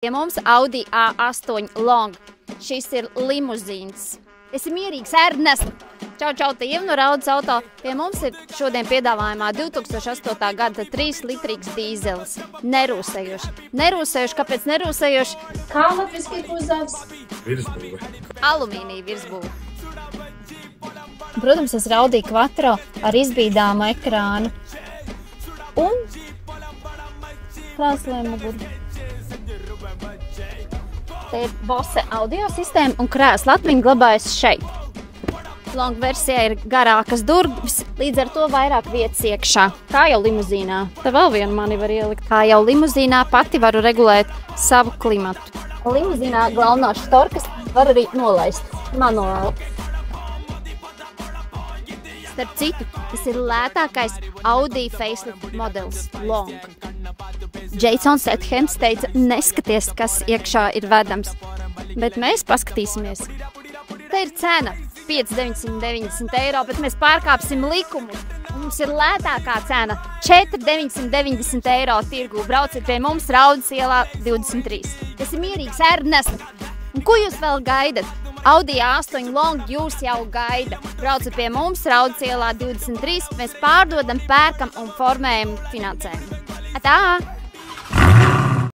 Pie mums Audi A8 Long. Šis ir limuzīns. Esi mierīgs, Ernest! Čau, čau, tiem no Raudas auto. Pie mums ir šodien piedāvājumā 2008. gada 3-litrīgs dīzelis. Nerūsējoši. Nerūsējoši, kāpēc nerūsējoši? Kā latviski ir uzdevs? Virsbūve. Alumīnija virsbūve. Protams, tas ir Audi Quattro ar izbīdāmu ekrānu. Un krēsliem muguru. Te ir Bose audio sistēma un krēsla atmiņa glabājas šeit. Long versijā ir garākas durvis, līdz ar to vairāk vietas iekšā. Kā jau limuzīnā. Te vēl vienu mani var ielikt. Kā jau limuzīnā pati varu regulēt savu klimatu. Limuzīnā galvenās štorkas var arī nolaist manuāli. Starp citu, tas ir lētākais Audi facelift modelis Long. Jasons Stathams teica, neskaties, kas iekšā ir vedams, bet mēs paskatīsimies. Te ir cena 5,990 eiro, bet mēs pārkāpsim likumu. Mums ir lētākā cena 4,990 eiro tirgū. Brauciet pie mums Raudas ielā 23. Tas ir mierīgs, Ernest! Un ko jūs vēl gaidat? Audi A8 Long jūs jau gaida. Brauciet pie mums Raudas ielā 23. Mēs pārdodam, pērkam un formējam finansējumu. Atā!